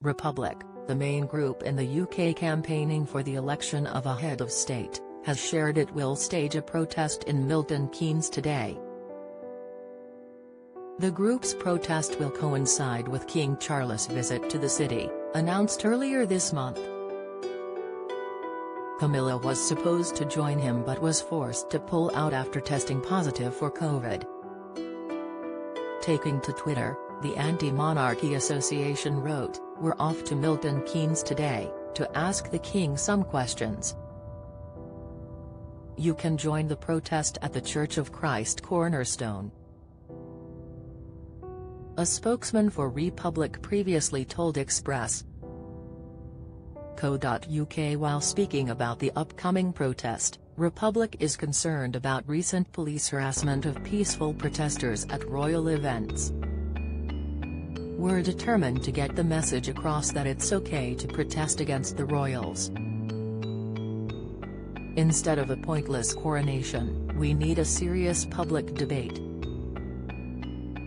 Republic, the main group in the UK campaigning for the election of a head of state, has shared it will stage a protest in Milton Keynes today. The group's protest will coincide with King Charles' visit to the city, announced earlier this month. Camilla was supposed to join him but was forced to pull out after testing positive for COVID. Taking to Twitter, the Anti-Monarchy Association wrote, "We're off to Milton Keynes today, to ask the King some questions. You can join the protest at the Church of Christ Cornerstone." A spokesman for Republic previously told Express.co.uk while speaking about the upcoming protest, Republic is concerned about recent police harassment of peaceful protesters at royal events. "We're determined to get the message across that it's okay to protest against the royals. Instead of a pointless coronation, we need a serious public debate.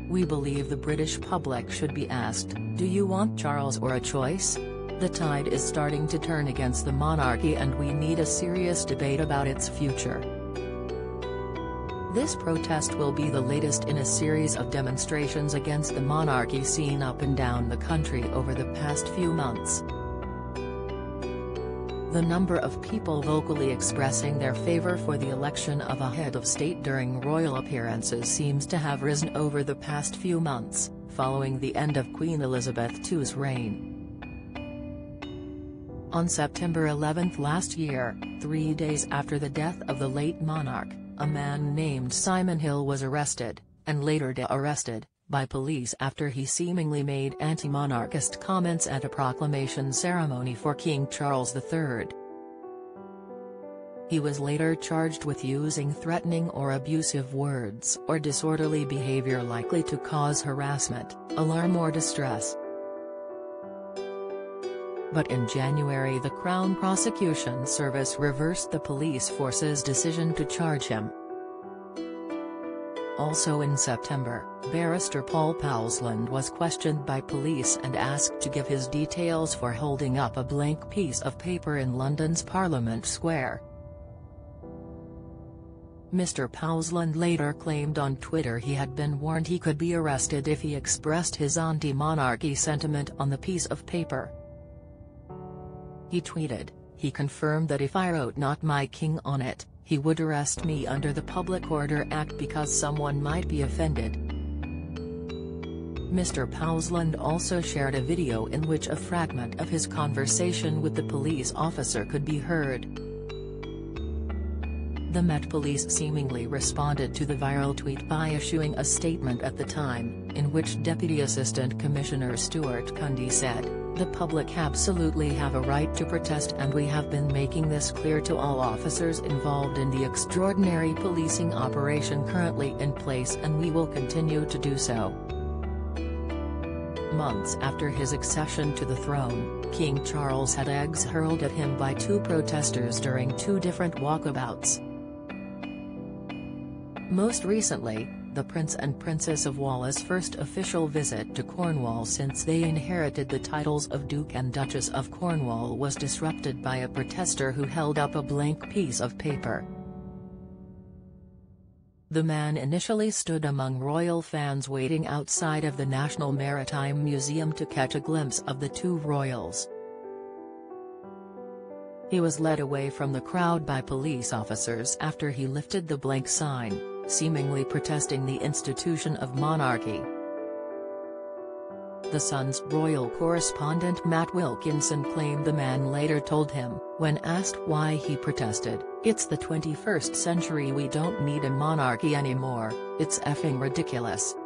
We believe the British public should be asked, do you want Charles or a choice? The tide is starting to turn against the monarchy and we need a serious debate about its future." This protest will be the latest in a series of demonstrations against the monarchy seen up and down the country over the past few months. The number of people vocally expressing their favor for the election of a head of state during royal appearances seems to have risen over the past few months, following the end of Queen Elizabeth II's reign. On September 11 last year, 3 days after the death of the late monarch, a man named Simon Hill was arrested, and later de-arrested, by police after he seemingly made anti-monarchist comments at a proclamation ceremony for King Charles III. He was later charged with using threatening or abusive words or disorderly behavior likely to cause harassment, alarm or distress. But in January the Crown Prosecution Service reversed the police force's decision to charge him. Also in September, barrister Paul Powsland was questioned by police and asked to give his details for holding up a blank piece of paper in London's Parliament Square. Mr. Powsland later claimed on Twitter he had been warned he could be arrested if he expressed his anti-monarchy sentiment on the piece of paper. He tweeted, "He confirmed that if I wrote 'Not My King' on it, he would arrest me under the Public Order Act because someone might be offended." Mr. Powsland also shared a video in which a fragment of his conversation with the police officer could be heard. The Met Police seemingly responded to the viral tweet by issuing a statement at the time, in which Deputy Assistant Commissioner Stuart Cundy said, "The public absolutely have a right to protest and we have been making this clear to all officers involved in the extraordinary policing operation currently in place and we will continue to do so." Months after his accession to the throne, King Charles had eggs hurled at him by 2 protesters during 2 different walkabouts. Most recently, the Prince and Princess of Wales's first official visit to Cornwall since they inherited the titles of Duke and Duchess of Cornwall was disrupted by a protester who held up a blank piece of paper. The man initially stood among royal fans waiting outside of the National Maritime Museum to catch a glimpse of the 2 royals. He was led away from the crowd by police officers after he lifted the blank sign, seemingly protesting the institution of monarchy. The Sun's royal correspondent Matt Wilkinson claimed the man later told him, when asked why he protested, "It's the 21st century, we don't need a monarchy anymore, it's effing ridiculous."